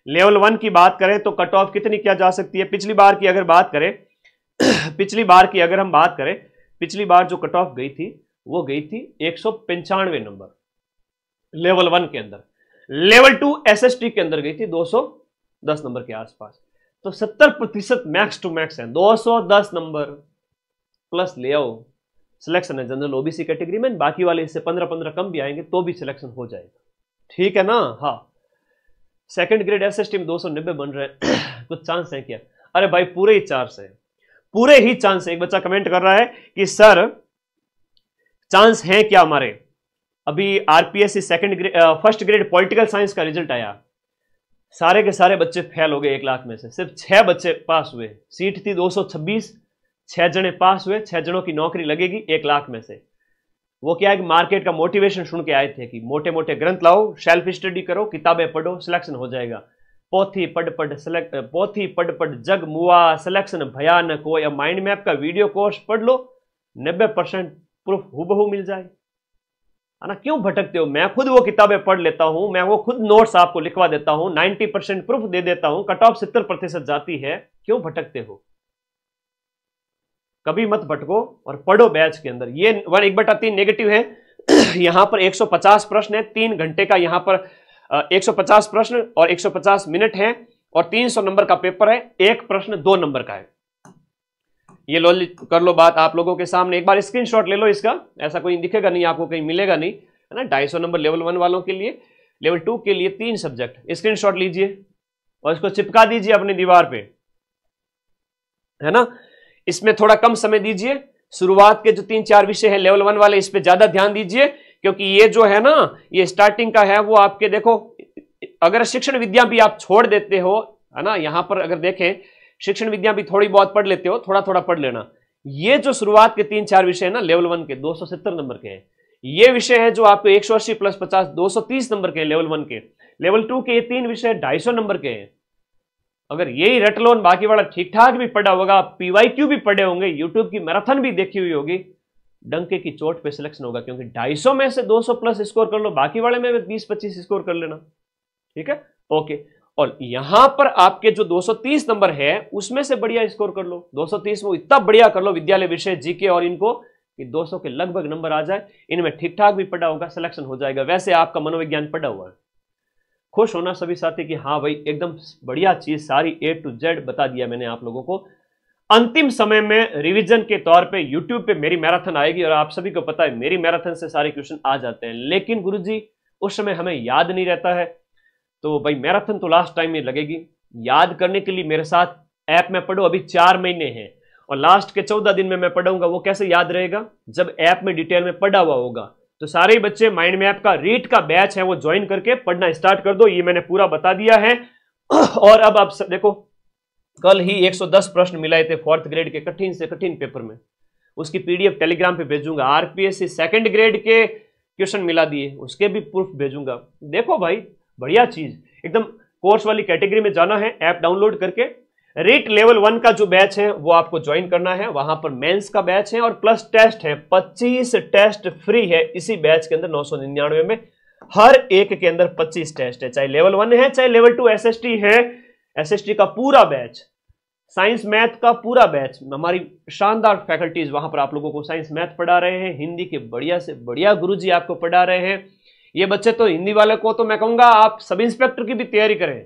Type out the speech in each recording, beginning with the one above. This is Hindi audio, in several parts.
लेवल 1 की बात करें तो कट ऑफ कितनी क्या जा सकती है? पिछली बार की अगर बात करें पिछली बार की अगर हम बात करें, पिछली बार जो कट ऑफ गई थी वो गई थी 195 नंबर लेवल 1 के अंदर। लेवल 2 एसएसटी के अंदर गई थी 210 नंबर के आसपास। तो 70% मैक्स टू मैक्स है, 210 नंबर प्लस ले आओ, सिलेक्शन है जनरल ओबीसी कैटेगरी में। बाकी वाले इससे 15-15 कम भी आएंगे तो भी सिलेक्शन हो जाएगा, ठीक है ना? हाँ, सेकंड ग्रेड एसएसटी में 290 बन रहे हैं कुछ चांस है क्या? अरे भाई पूरे ही चांस है, पूरे ही चांस है। एक बच्चा कमेंट कर रहा है कि सर चांस है क्या हमारे? अभी RPSC first grade political science का रिजल्ट आया, सारे के सारे बच्चे फेल हो गए 1 लाख में से, सिर्फ 6 बच्चे पास हुए। सीट थी 226, 6 जने पास हुए, 6 जनों की नौकरी लगेगी 1 लाख में से। वो क्या है कि मार्केट का मोटिवेशन सुन के आए थे कि मोटे मोटे ग्रंथ लाओ, सेल्फ स्टडी करो, किताबें पढ़ो, सिलेक्शन हो जाएगा। पोथी पढ़ पढ़ जग मुआ, सिलेक्शन भयानक हो, या माइंड मैप का वीडियो कोर्स पढ़ लो, 90% प्रूफ हुबहू मिल जाए, है ना? क्यों भटकते हो? मैं खुद वो किताबें पढ़ लेता हूं, मैं वो खुद नोट्स आपको लिखवा देता हूं, 90% प्रूफ दे देता हूं, कट ऑफ 70% जाती है, क्यों भटकते हो? कभी मत भटको और पढ़ो बैच के अंदर। ये 1/3 नेगेटिव है यहां पर 150 प्रश्न है, 3 घंटे का यहां पर 150 प्रश्न और 150 मिनट है, और 300 नंबर का पेपर है, एक प्रश्न 2 नंबर का है। ये लो, कर लो बात आप लोगों के सामने, एक बार स्क्रीनशॉट ले लो इसका, ऐसा कोई दिखेगा नहीं आपको, कहीं मिलेगा नहीं, है ना? 250 नंबर लेवल 1 वालों के लिए, लेवल 2 के लिए 3 सब्जेक्ट। स्क्रीनशॉट लीजिए और इसको चिपका दीजिए अपनी दीवार पे, है ना? इसमें थोड़ा कम समय दीजिए, शुरुआत के जो 3-4 विषय है लेवल 1 वाले, इस पे ज्यादा ध्यान दीजिए, क्योंकि ये जो है ना, ये स्टार्टिंग का है, वो आपके देखो, अगर शिक्षण विद्या भी आप छोड़ देते हो, है ना, यहां पर अगर देखें शिक्षण विद्या भी थोड़ी बहुत पढ़ लेते हो, थोड़ा थोड़ा पढ़ लेना। ये जो शुरुआत के 3-4 विषय है ना लेवल 1 के, 270 नंबर के हैं। ये विषय है जो आपको 180 + 50 230 नंबर के लेवल 1 के। लेवल 2 के ये 3 विषय 250 नंबर के हैं। अगर यही रट लो, बाकी वाला ठीक ठाक भी पढ़ा होगा, पीवाईक्यू भी पढ़े होंगे, यूट्यूब की मैराथन भी देखी हुई होगी, डंके की चोट पे सिलेक्शन होगा, क्योंकि 250 में से 200+ स्कोर कर लो, बाकी वाले में 20-25 स्कोर कर लेना, ठीक है? ओके। और यहां पर आपके जो 230 नंबर है उसमें से बढ़िया स्कोर कर लो, 230 में इतना बढ़िया कर लो विद्यालय विषय जीके और इनको कि 200 के लगभग नंबर आ जाए। इनमें ठीक ठाक भी पढ़ा होगा, सिलेक्शन हो जाएगा। वैसे आपका मनोविज्ञान पढ़ा हुआ है, खुश होना सभी साथी कि हाँ भाई एकदम बढ़िया चीज, सारी A to Z बता दिया मैंने आप लोगों को। अंतिम समय में रिवीजन के तौर पे यूट्यूब पे मेरी मैराथन आएगी, और आप सभी को पता है मेरी मैराथन से सारे क्वेश्चन आ जाते हैं, लेकिन गुरुजी उस समय हमें याद नहीं रहता है। तो भाई मैराथन तो लास्ट टाइम में लगेगी, याद करने के लिए मेरे साथ ऐप में पढ़ो। अभी 4 महीने हैं और लास्ट के 14 दिन में मैं पढ़ाऊंगा, वो कैसे याद रहेगा? जब ऐप में डिटेल में पढ़ा हुआ होगा। तो सारे ही बच्चे माइंड मैप का रीट का बैच है वो ज्वाइन करके पढ़ना स्टार्ट कर दो, ये मैंने पूरा बता दिया है। और अब आप देखो, कल ही 110 प्रश्न मिलाए थे 4th ग्रेड के कठिन से कठिन पेपर में, उसकी पीडीएफ टेलीग्राम पे भेजूंगा। आरपीएससी 2nd ग्रेड के क्वेश्चन मिला दिए, उसके भी प्रूफ भेजूंगा। देखो भाई बढ़िया चीज, एकदम कोर्स वाली कैटेगरी में जाना है, ऐप डाउनलोड करके रीट लेवल 1 का जो बैच है वो आपको ज्वाइन करना है। वहां पर मेंस का बैच है और प्लस टेस्ट है, 25 टेस्ट फ्री है इसी बैच के अंदर। 999 में हर एक के अंदर 25 टेस्ट है, चाहे लेवल 1 है चाहे लेवल 2 एसएसटी है। एसएसटी का पूरा बैच, साइंस मैथ का पूरा बैच, हमारी शानदार फैकल्टीज वहां पर आप लोगों को साइंस मैथ पढ़ा रहे हैं, हिंदी के बढ़िया से बढ़िया गुरुजी आपको पढ़ा रहे हैं। ये बच्चे तो हिंदी वाले को तो मैं कहूंगा आप सब इंस्पेक्टर की भी तैयारी करें,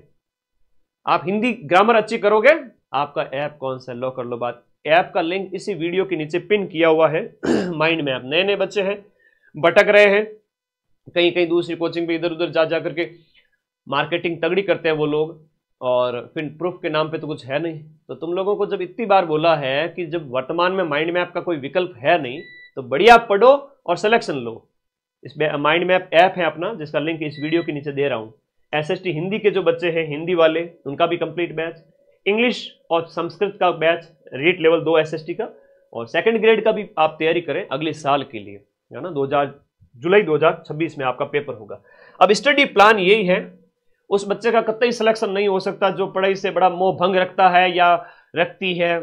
आप हिंदी ग्रामर अच्छी करोगे। आपका ऐप कौन सा, लो कर लो बात। ऐप का लिंक इसी वीडियो के नीचे पिन किया हुआ है। माइंड मैप, नए नए बच्चे हैं, भटक रहे हैं, कहीं कहीं दूसरी कोचिंग पे इधर उधर जा जा करके मार्केटिंग तगड़ी करते हैं वो लोग, और फिर प्रूफ के नाम पे तो कुछ है नहीं। तो तुम लोगों को जब इतनी बार बोला है कि जब वर्तमान में माइंड मैप का कोई विकल्प है नहीं, तो बढ़िया पढ़ो और सिलेक्शन लो। इस माइंड मैप ऐप है अपना, जिसका लिंक इस वीडियो के नीचे दे रहा हूं। एसएसटी हिंदी के जो बच्चे हैं, हिंदी वाले, उनका भी कंप्लीट बैच, इंग्लिश और संस्कृत का बैच, रीट लेवल 2 एसएसटी का, और 2nd ग्रेड का भी आप तैयारी करें अगले साल के लिए, है ना। जुलाई 2026 में आपका पेपर होगा। अब स्टडी प्लान यही है, उस बच्चे का कतई सिलेक्शन नहीं हो सकता जो पढ़ाई से बड़ा मोह भंग रखता है या रखती है।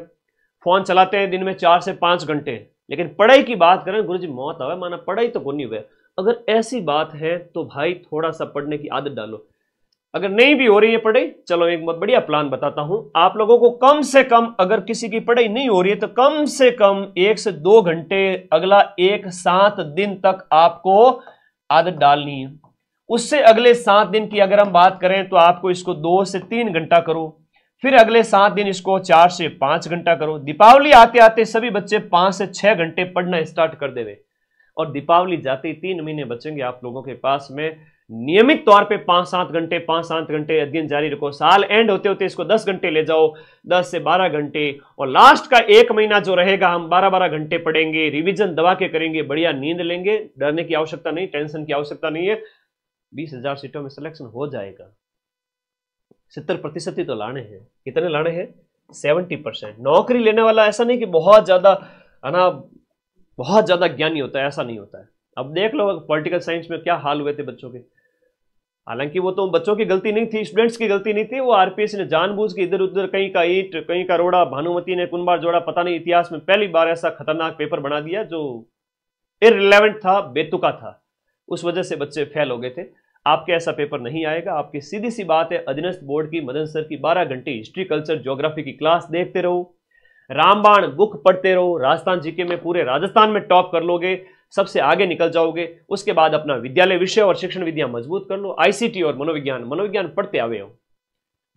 फोन चलाते हैं दिन में 4 से 5 घंटे, लेकिन पढ़ाई की बात करें, गुरुजी मौत आवे माना पढ़ाई तो को नहीं हुए। अगर ऐसी बात है तो भाई थोड़ा सा पढ़ने की आदत डालो। अगर नहीं भी हो रही है पढ़ाई, चलो एक बहुत बढ़िया प्लान बताता हूं आप लोगों को। कम से कम अगर किसी की पढ़ाई नहीं हो रही है तो कम से कम 1 से 2 घंटे अगला 7 दिन तक आपको आदत डालनी है। उससे अगले 7 दिन की अगर हम बात करें तो आपको इसको 2 से 3 घंटा करो, फिर अगले 7 दिन इसको 4 से 5 घंटा करो। दीपावली आते आते सभी बच्चे 5 से 6 घंटे पढ़ना स्टार्ट कर देवे, और दीपावली जाते ही 3 महीने बचेंगे आप लोगों के पास में। नियमित तौर पे 5-7 घंटे अध्ययन जारी रखो। साल एंड होते होते इसको 10 घंटे ले जाओ, 10 से 12 घंटे, और लास्ट का 1 महीना जो रहेगा हम 12-12 घंटे पढ़ेंगे, रिवीजन दबा के करेंगे, बढ़िया नींद लेंगे। डरने की आवश्यकता नहीं, टेंशन की आवश्यकता नहीं है। 20,000 सीटों में सिलेक्शन हो जाएगा। 70% ही तो लाने हैं। कितने लाने हैं? 70%। नौकरी लेने वाला ऐसा नहीं कि बहुत ज्यादा है ना, बहुत ज्यादा ज्ञानी होता है, ऐसा नहीं होता है। अब देख लो पॉलिटिकल साइंस में क्या हाल हुए थे बच्चों के। हालांकि वो तो बच्चों की गलती नहीं थी, स्टूडेंट्स की गलती नहीं थी, वो आरपीएस ने जानबूझ के इधर उधर कहीं का ईंट कहीं का रोड़ा, भानुमति ने कुंबार जोड़ा, पता नहीं इतिहास में पहली बार ऐसा खतरनाक पेपर बना दिया जो इररिलेवेंट था, बेतुका था। उस वजह से बच्चे फेल हो गए थे। आपके ऐसा पेपर नहीं आएगा। आपकी सीधी सी बात है, अधीनस्थ बोर्ड की मदन सर की 12 घंटे हिस्ट्री कल्चर ज्योग्राफी की क्लास देखते रहो, रामबाण बुक पढ़ते रहो, राजस्थान जीके में पूरे राजस्थान में टॉप कर लोगे, सबसे आगे निकल जाओगे। उसके बाद अपना विद्यालय विषय और शिक्षण विद्या मजबूत कर लो। आईसीटी और मनोविज्ञान पढ़ते आए हो,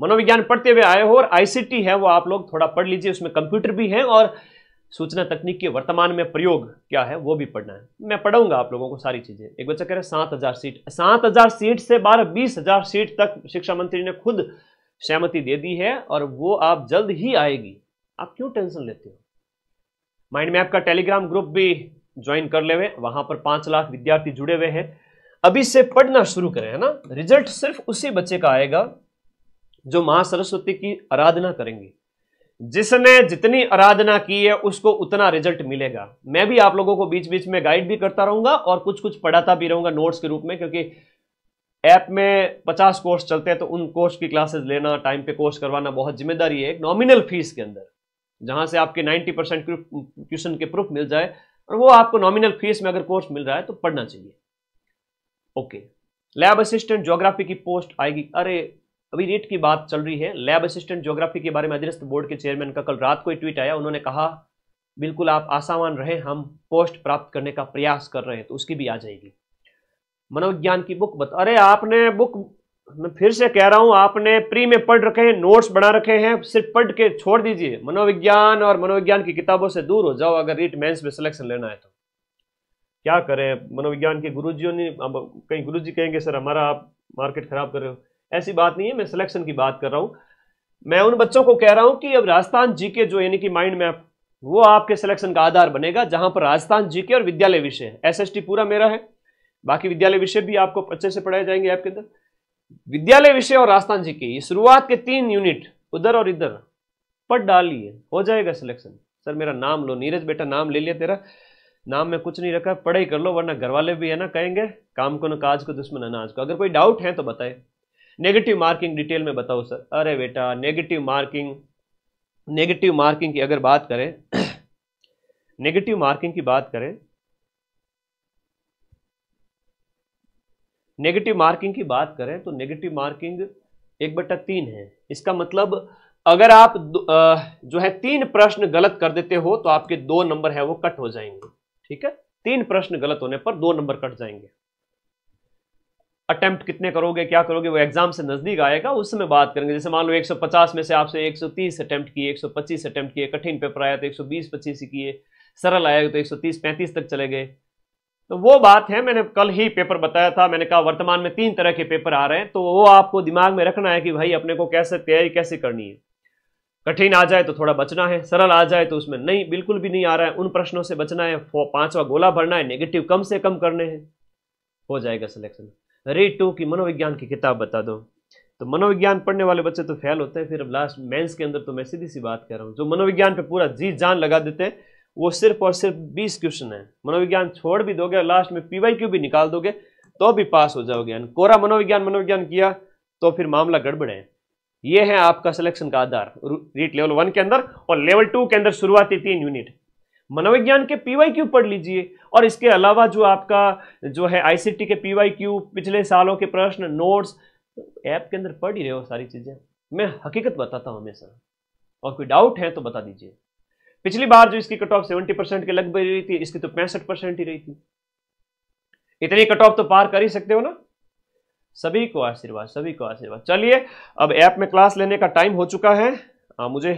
मनोविज्ञान पढ़ते हुए आए हो, और आईसीटी है वो आप लोग थोड़ा पढ़ लीजिए, उसमें कंप्यूटर भी है और सूचना तकनीक के वर्तमान में प्रयोग क्या है वो भी पढ़ना है। मैं पढ़ाऊंगा आप लोगों को सारी चीजें। एक बच्चा कह रहे 7,000 सीट, 7,000 सीट से 12-20,000 सीट तक शिक्षा मंत्री ने खुद सहमति दे दी है, और वो आप जल्द ही आएगी। आप क्यों टेंशन लेते हो? माइंड मैप का टेलीग्राम ग्रुप भी ज्वाइन कर ले, वहां पर 5 लाख विद्यार्थी जुड़े हुए हैं। अभी से पढ़ना शुरू करें, है ना। रिजल्ट सिर्फ उसी बच्चे का आएगा जो मां सरस्वती की आराधना करेंगे। जिसने जितनी आराधना की है उसको उतना रिजल्ट मिलेगा। मैं भी आप लोगों को बीच बीच में गाइड भी करता रहूंगा और कुछ कुछ पढ़ाता भी रहूंगा नोट्स के रूप में, क्योंकि ऐप में 50 कोर्स चलते हैं तो उन कोर्स की क्लासेस लेना, टाइम पे कोर्स करवाना बहुत जिम्मेदारी है। एक नॉमिनल फीस के अंदर जहां से आपके 90% क्वेश्चन के प्रूफ मिल जाए, और वो आपको नॉमिनल फीस में अगर कोर्स मिल रहा है तो पढ़ना चाहिए। ओके, लैब असिस्टेंट ज्योग्राफी की पोस्ट आएगी। अरे अभी रेट की बात चल रही है, लैब असिस्टेंट ज्योग्राफी के बारे में अधीनस्थ बोर्ड के चेयरमैन का कल रात को ही ट्वीट आया। उन्होंने कहा बिल्कुल आप आशावान रहे, हम पोस्ट प्राप्त करने का प्रयास कर रहे हैं, तो उसकी भी आ जाएगी। मनोविज्ञान की बुक अरे आपने बुक, मैं फिर से कह रहा हूं, आपने प्री में पढ़ रखे हैं, नोट्स बना रखे हैं, सिर्फ पढ़ के छोड़ दीजिए। मनोविज्ञान और मनोविज्ञान की किताबों से दूर हो जाओ अगर रीट मेंस में सिलेक्शन लेना है तो। क्या करें, मनोविज्ञान के गुरुजियों ने, अब कहीं गुरुजी कहेंगे सर हमारा आप मार्केट खराब कर रहे हो, ऐसी बात नहीं है। मैं सिलेक्शन की बात कर रहा हूं। मैं उन बच्चों को कह रहा हूं कि अब राजस्थान जीके जो यानी कि माइंड मैप, वो आपके सिलेक्शन का आधार बनेगा, जहां पर राजस्थान जीके और विद्यालय विषय है। एसएसटी पूरा मेरा है, बाकी विद्यालय विषय भी आपको अच्छे से पढ़ाए जाएंगे ऐप के अंदर। विद्यालय विषय और राजस्थान जीके, शुरुआत के 3 यूनिट उधर और इधर पढ़ डालिए, हो जाएगा सिलेक्शन। सर मेरा नाम लो, नीरज बेटा नाम ले लिया तेरा, नाम में कुछ नहीं रखा, पढ़ाई कर लो, वरना घर वाले भी है ना कहेंगे काम को न काज को दुश्मन अनाज को। अगर कोई डाउट है तो बताए। नेगेटिव मार्किंग डिटेल में बताओ सर। अरे बेटा नेगेटिव मार्किंग की अगर बात करें नेगेटिव मार्किंग की बात करें तो नेगेटिव मार्किंग 1/3 है। इसका मतलब अगर आप जो है 3 प्रश्न गलत कर देते हो तो आपके 2 नंबर है वो कट हो जाएंगे। ठीक है, 3 प्रश्न गलत होने पर 2 नंबर कट जाएंगे। अटेम्प्ट कितने करोगे, क्या करोगे, वो एग्जाम से नजदीक आएगा, उस समय बात करेंगे। जैसे मान लो 150 में से आपसे 130 अटेम्प्ट किए, 125 अटेम्प्ट किए, कठिन पेपर आया तो 120-25 किए, सरल आया तो 130-35 तक चले गए, तो वो बात है। मैंने कल ही पेपर बताया था, मैंने कहा वर्तमान में 3 तरह के पेपर आ रहे हैं, तो वो आपको दिमाग में रखना है कि भाई अपने को कैसे तैयारी कैसे करनी है। कठिन आ जाए तो थोड़ा बचना है, सरल आ जाए तो उसमें नहीं बिल्कुल भी नहीं आ रहा है, उन प्रश्नों से बचना है, 5वां गोला भरना है, नेगेटिव कम से कम करने हैं, हो जाएगा सिलेक्शन। रीड 2 की मनोविज्ञान की किताब बता दो, तो मनोविज्ञान पढ़ने वाले बच्चे तो फेल होते हैं। फिर अब लास्ट मेंस के अंदर तो मैं सीधी सी बात कर रहा हूँ, जो मनोविज्ञान पे पूरा जी जान लगा देते हैं वो सिर्फ और सिर्फ 20 क्वेश्चन है। मनोविज्ञान छोड़ भी दोगे, लास्ट में पीवाईक्यू भी निकाल दोगे तो भी पास हो जाओगे। कोरा मनोविज्ञान किया तो फिर मामला गड़बड़ है। ये है आपका सिलेक्शन का आधार रीट लेवल 1 के अंदर, और लेवल 2 के अंदर शुरुआती 3 यूनिट मनोविज्ञान के पीवाईक्यू पढ़ लीजिए, और इसके अलावा जो आपका जो है आईसीटी के पीवाईक्यू, पिछले सालों के प्रश्न, नोट्स, ऐप के अंदर पढ़ ही रहे हो सारी चीजें, मैं हकीकत बताता हूं हमेशा, और कोई डाउट है तो बता दीजिए। पिछली बार जो इसकी कट ऑफ 70% के लगभग रही थी, इसकी तो 65% ही रही थी। इतनी कट ऑफ तो पार कर ही सकते हो ना। सभी को आशीर्वाद, सभी को आशीर्वाद। चलिए अब ऐप में क्लास लेने का टाइम हो चुका है, मुझे